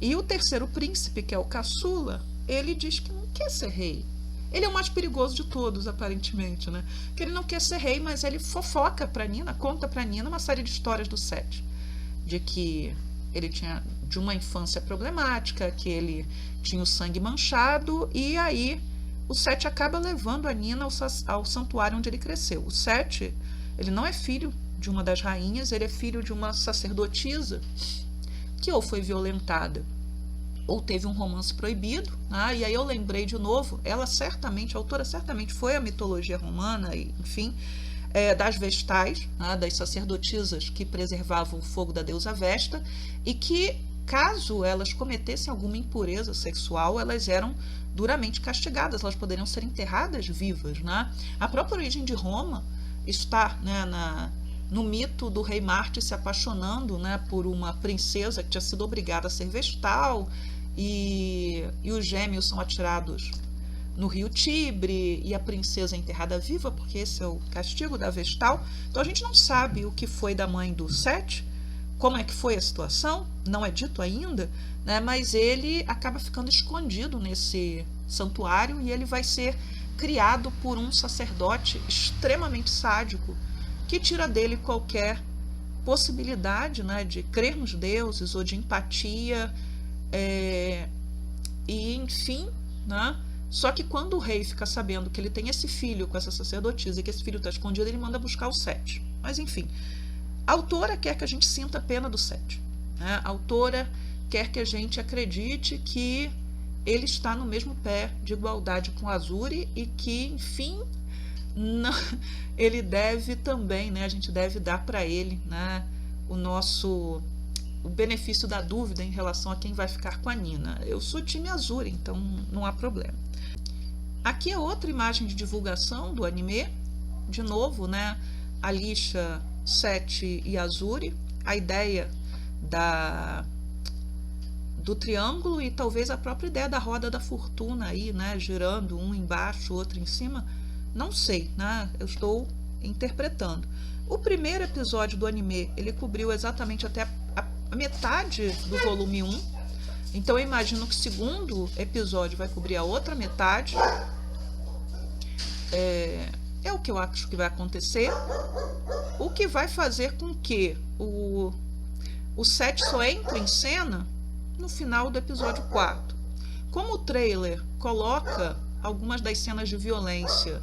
E o terceiro príncipe, que é o caçula, ele diz que não quer ser rei. Ele é o mais perigoso de todos, aparentemente, né? Que ele não quer ser rei, mas ele fofoca para Nina, conta para Nina uma série de histórias do Sete, de que ele tinha de uma infância problemática, que ele tinha o sangue manchado, e aí o Sete acaba levando a Nina ao santuário onde ele cresceu. O Sete, ele não é filho de uma das rainhas, ele é filho de uma sacerdotisa que ou foi violentada ou teve um romance proibido, né? E aí eu lembrei de novo, ela certamente, a autora certamente foi à mitologia romana, e, enfim, das Vestais, né? Das sacerdotisas que preservavam o fogo da deusa Vesta, e que, caso elas cometessem alguma impureza sexual, elas eram duramente castigadas, elas poderiam ser enterradas vivas, né? A própria origem de Roma está, né, no mito do rei Marte se apaixonando, né, por uma princesa que tinha sido obrigada a ser vestal, e os gêmeos são atirados no rio Tibre, e a princesa é enterrada viva, porque esse é o castigo da vestal. Então a gente não sabe o que foi da mãe do Sete, como é que foi a situação, não é dito ainda, né, mas ele acaba ficando escondido nesse santuário, e ele vai ser criado por um sacerdote extremamente sádico, que tira dele qualquer possibilidade, né, de crer nos deuses ou de empatia, e enfim, né? Só que quando o rei fica sabendo que ele tem esse filho com essa sacerdotisa e que esse filho está escondido, ele manda buscar o Sete. Mas enfim, a autora quer que a gente sinta a pena do Sete, né? A autora quer que a gente acredite que ele está no mesmo pé de igualdade com Azuri, e que, enfim, não, ele deve também, né, a gente deve dar para ele, né, o benefício da dúvida em relação a quem vai ficar com a Nina. Eu sou time Azuri, então não há problema. Aqui é outra imagem de divulgação do anime, de novo, né, Alisha, Sete e Azuri, a ideia do triângulo, e talvez a própria ideia da roda da fortuna aí, né, girando um embaixo, outro em cima, não sei, né, eu estou interpretando. O primeiro episódio do anime, ele cobriu exatamente até a metade do volume 1, então eu imagino que o segundo episódio vai cobrir a outra metade. É o que eu acho que vai acontecer, o que vai fazer com que o Sete só entre em cena no final do episódio 4. Como o trailer coloca algumas das cenas de violência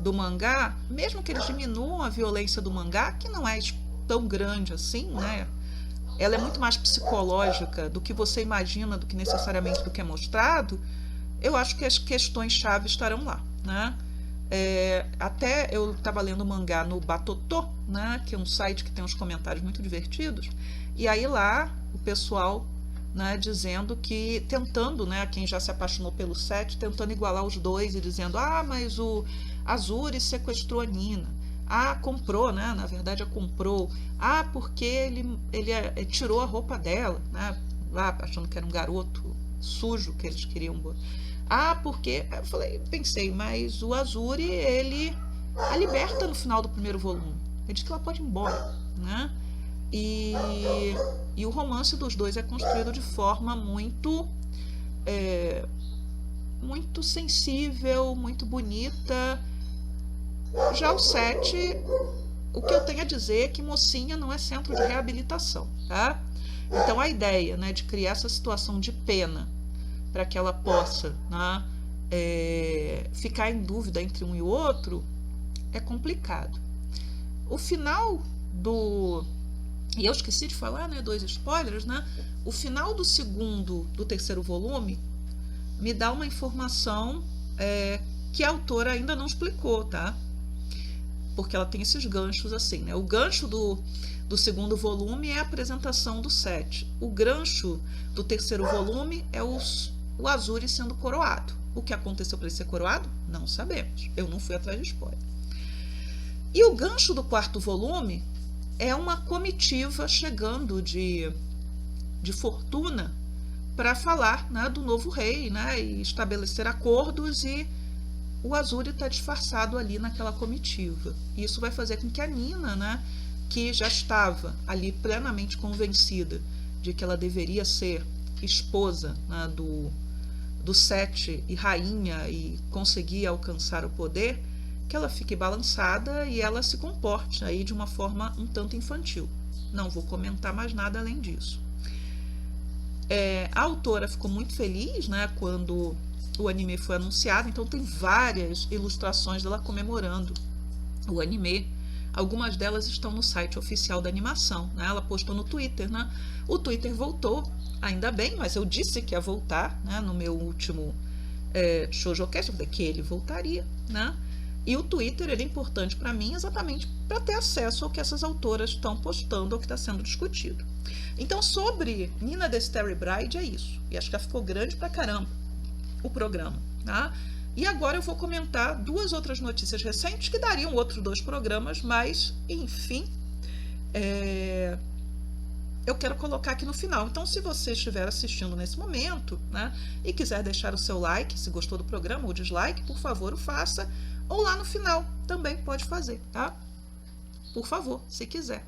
do mangá, mesmo que eles diminuam a violência do mangá, que não é tão grande assim, né? Ela é muito mais psicológica do que você imagina, do que necessariamente do que é mostrado. Eu acho que as questões-chave estarão lá, né? Até eu estava lendo o mangá no Batotô, né, que é um site que tem uns comentários muito divertidos, e aí lá o pessoal, né, dizendo que, tentando, né, quem já se apaixonou pelo Sete, tentando igualar os dois e dizendo, mas o Azuri sequestrou a Nina, comprou, né, na verdade a comprou, porque ele tirou a roupa dela, né, lá achando que era um garoto sujo que eles queriam botar. Porque eu pensei, mas o Azuri, ele a liberta no final do primeiro volume. Ele diz que ela pode ir embora, né? E o romance dos dois é construído de forma muito muito sensível, muito bonita. Já o Sete, o que eu tenho a dizer é que mocinha não é centro de reabilitação, tá? Então a ideia, né, de criar essa situação de pena para que ela possa, né, ficar em dúvida entre um e o outro, é complicado. O final e eu esqueci de falar, né, 2 spoilers, né? O final do terceiro volume me dá uma informação que a autora ainda não explicou, tá? Porque ela tem esses ganchos assim, né? O gancho do segundo volume é a apresentação do Sete. O gancho do terceiro volume é o Azuri sendo coroado, O que aconteceu para ele ser coroado? Não sabemos. Eu não fui atrás de spoiler. E o gancho do quarto volume é uma comitiva chegando de fortuna para falar, né, do novo rei, né, e estabelecer acordos, e o Azuri está disfarçado ali naquela comitiva. Isso vai fazer com que a Nina, né, que já estava ali plenamente convencida de que ela deveria ser esposa, né, do Sete e rainha e conseguir alcançar o poder, que ela fique balançada e ela se comporte aí de uma forma um tanto infantil. Não vou comentar mais nada além disso. A autora ficou muito feliz, né, quando o anime foi anunciado, então tem várias ilustrações dela comemorando o anime. Algumas delas estão no site oficial da animação, né? Ela postou no Twitter, né? O Twitter voltou, ainda bem, mas eu disse que ia voltar, né, no meu último ShoujoCast, eu falei que ele voltaria, né? E o Twitter ele é importante para mim exatamente para ter acesso ao que essas autoras estão postando, ao que está sendo discutido. Então, sobre Nina the Starry Bride é isso. E acho que já ficou grande pra caramba o programa, tá? E agora eu vou comentar duas outras notícias recentes que dariam outros 2 programas, mas, enfim, eu quero colocar aqui no final. Então, se você estiver assistindo nesse momento, né, e quiser deixar o seu like, se gostou do programa, ou dislike, por favor, o faça. Ou lá no final também pode fazer, tá? Por favor, se quiser.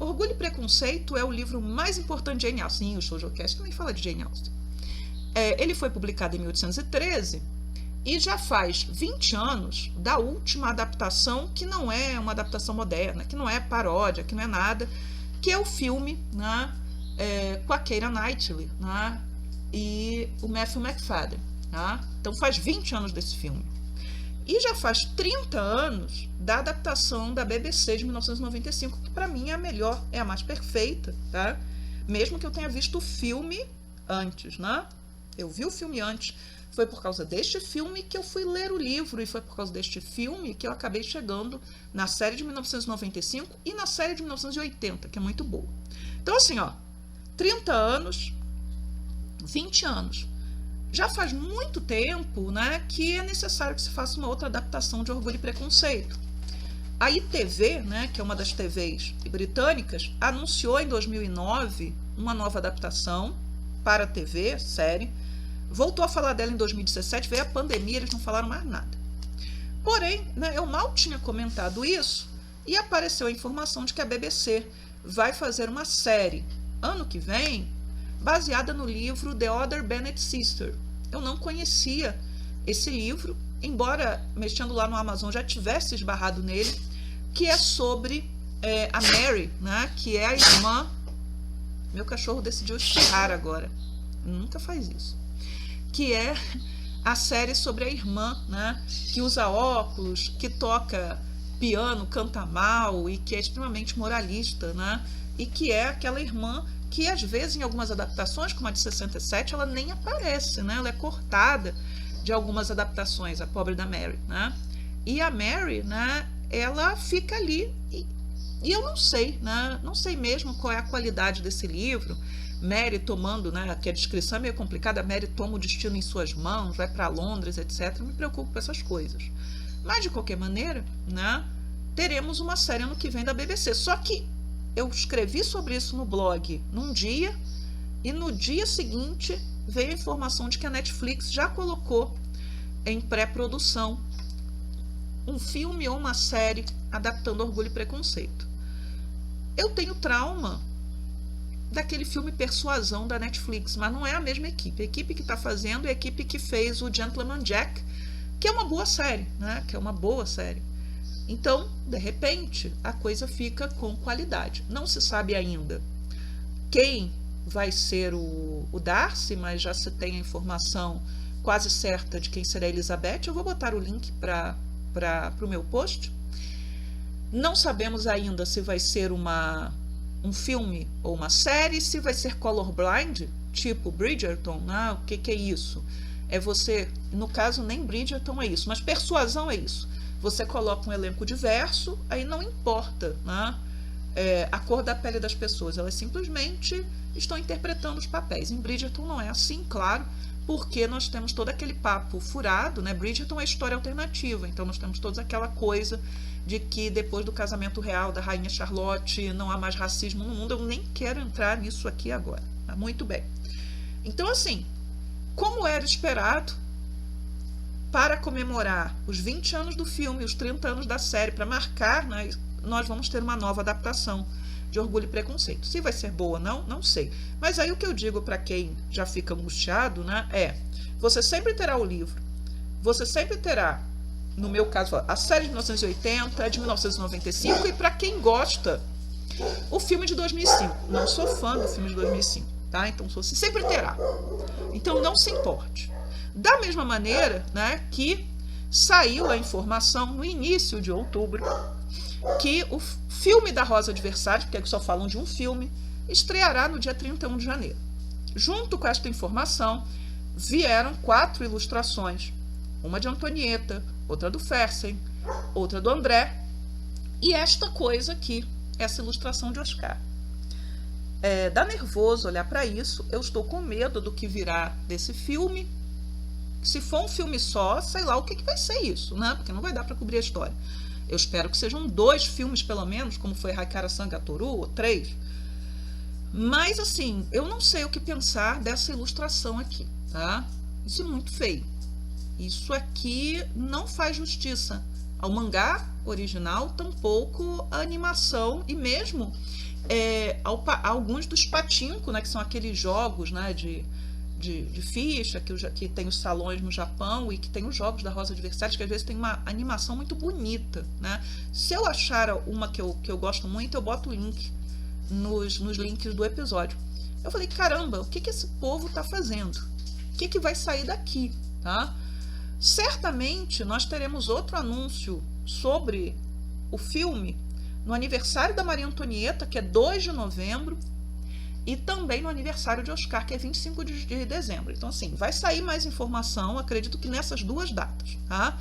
Orgulho e Preconceito é o livro mais importante de Jane Austen. Sim, o ShoujoCast também fala de Jane Austen. Ele foi publicado em 1813 e já faz 20 anos da última adaptação, que não é uma adaptação moderna, que não é paródia, que não é nada, que é o filme, né, com a Keira Knightley, né, e o Matthew McFadden. Tá? Então faz 20 anos desse filme. E já faz 30 anos da adaptação da BBC de 1995, que para mim é a melhor, é a mais perfeita, tá? Mesmo que eu tenha visto o filme antes, né? Eu vi o filme antes. Foi por causa deste filme que eu fui ler o livro, e foi por causa deste filme que eu acabei chegando na série de 1995 e na série de 1980, que é muito boa. Então, assim, ó, 30 anos, 20 anos. Já faz muito tempo, né, que é necessário que se faça uma outra adaptação de Orgulho e Preconceito. A ITV, né, que é uma das TVs britânicas, anunciou em 2009 uma nova adaptação para a TV, série. Voltou a falar dela em 2017, veio a pandemia, eles não falaram mais nada. Porém, né, eu mal tinha comentado isso e apareceu a informação de que a BBC vai fazer uma série ano que vem, baseada no livro The Other Bennet Sister. Eu não conhecia esse livro, embora mexendo lá no Amazon já tivesse esbarrado nele, que é sobre a Mary, né, que é a irmã. Meu cachorro decidiu espirrar agora. Nunca faz isso. Que é a série sobre a irmã, né, que usa óculos, que toca piano, canta mal e que é extremamente moralista, né, e que é aquela irmã que às vezes em algumas adaptações, como a de 67, ela nem aparece, né? Ela é cortada de algumas adaptações, a pobre da Mary, né? E a Mary, né, ela fica ali e eu não sei, né? Não sei mesmo qual é a qualidade desse livro. Mary tomando, né, que a descrição é meio complicada, a Mary toma o destino em suas mãos, vai para Londres, etc. Eu me preocupo com essas coisas. Mas, de qualquer maneira, né, teremos uma série ano que vem da BBC. Só que eu escrevi sobre isso no blog num dia, e no dia seguinte veio a informação de que a Netflix já colocou em pré-produção um filme ou uma série adaptando Orgulho e Preconceito. Eu tenho trauma daquele filme Persuasão da Netflix, mas não é a mesma equipe. A equipe que está fazendo é a equipe que fez o Gentleman Jack, que é uma boa série, né? Que é uma boa série. Então, de repente, a coisa fica com qualidade. Não se sabe ainda quem vai ser o Darcy, mas já se tem a informação quase certa de quem será a Elizabeth. Eu vou botar o link para o meu post. Não sabemos ainda se vai ser um filme ou uma série, se vai ser colorblind, tipo Bridgerton, né? O que é isso? É você, no caso nem Bridgerton é isso, mas Persuasão é isso. Você coloca um elenco diverso, aí não importa, né, a cor da pele das pessoas, elas simplesmente estão interpretando os papéis. Em Bridgerton não é assim, claro, porque nós temos todo aquele papo furado, né? Bridgerton é história alternativa, então nós temos toda aquela coisa de que depois do casamento real da rainha Charlotte não há mais racismo no mundo. Eu nem quero entrar nisso aqui agora, tá? Muito bem. Então, assim, como era esperado, para comemorar os 20 anos do filme, os 30 anos da série, para marcar, né, nós vamos ter uma nova adaptação de Orgulho e Preconceito. Se vai ser boa ou não, não sei. Mas aí o que eu digo para quem já fica angustiado, né, você sempre terá o livro, você sempre terá, no meu caso, a série de 1980, a de 1995, e para quem gosta, o filme de 2005. Não sou fã do filme de 2005, tá? Então você sempre terá. Então não se importe. Da mesma maneira, né, que saiu a informação no início de outubro que o filme da Rosa de Versalhes, porque só falam de um filme, estreará no dia 31 de janeiro. Junto com esta informação, vieram 4 ilustrações. Uma de Antonieta, outra do Fersen, outra do André, e esta coisa aqui, essa ilustração de Oscar. Dá nervoso olhar para isso, eu estou com medo do que virá desse filme. Se for um filme só, sei lá o que vai ser isso, né? Porque não vai dar para cobrir a história. Eu espero que sejam 2 filmes, pelo menos, como foi Haikara Sangatoru, ou 3. Mas, assim, eu não sei o que pensar dessa ilustração aqui, tá? Isso é muito feio. Isso aqui não faz justiça ao mangá original, tampouco a animação, e mesmo alguns dos pachinko, né, que são aqueles jogos, né, de ficha, que tem os salões no Japão e que tem os jogos da Rosa de Versalhes, que às vezes tem uma animação muito bonita, né? Se eu achar uma que eu gosto muito, eu boto o link nos links do episódio. Eu falei, caramba, o que esse povo está fazendo? O que vai sair daqui, tá? Certamente nós teremos outro anúncio sobre o filme no aniversário da Maria Antonieta, que é 2 de novembro, e também no aniversário de Oscar, que é 25 de dezembro. Então, assim, vai sair mais informação, acredito que nessas 2 datas, tá?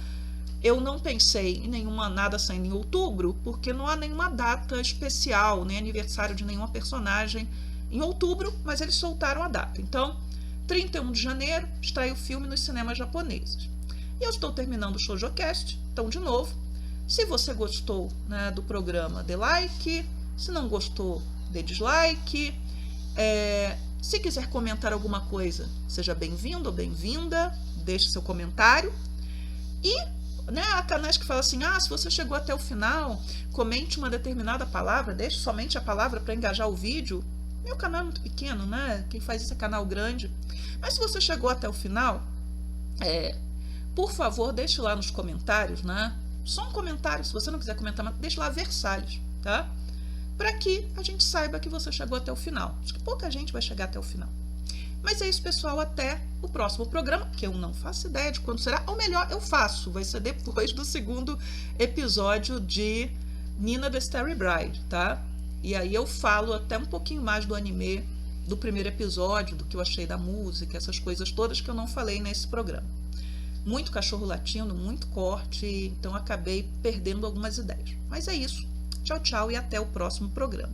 Eu não pensei em nada saindo em outubro, porque não há nenhuma data especial, nem aniversário de nenhuma personagem em outubro, mas eles soltaram a data. Então, 31 de janeiro, estreia o filme nos cinemas japoneses. E eu estou terminando o ShoujoCast, então, de novo, se você gostou, né, do programa, dê like, se não gostou, dê dislike. Se quiser comentar alguma coisa, seja bem-vindo ou bem-vinda, deixe seu comentário. E, né, há canais que falam assim, se você chegou até o final, comente uma determinada palavra, deixe somente a palavra para engajar o vídeo. Meu canal é muito pequeno, né? Quem faz isso é canal grande. Mas se você chegou até o final, por favor, deixe lá nos comentários, né? Só um comentário, se você não quiser comentar, mas deixe lá Versalhes, tá? Para que a gente saiba que você chegou até o final. Acho que pouca gente vai chegar até o final. Mas é isso, pessoal. Até o próximo programa, que eu não faço ideia de quando será. Ou melhor, eu faço. Vai ser depois do 2º episódio de Nina the Starry Bride, tá? E aí eu falo até um pouquinho mais do anime, do primeiro episódio, do que eu achei da música, essas coisas todas que eu não falei nesse programa. Muito cachorro latindo, muito corte, então acabei perdendo algumas ideias. Mas é isso. Tchau, tchau e até o próximo programa.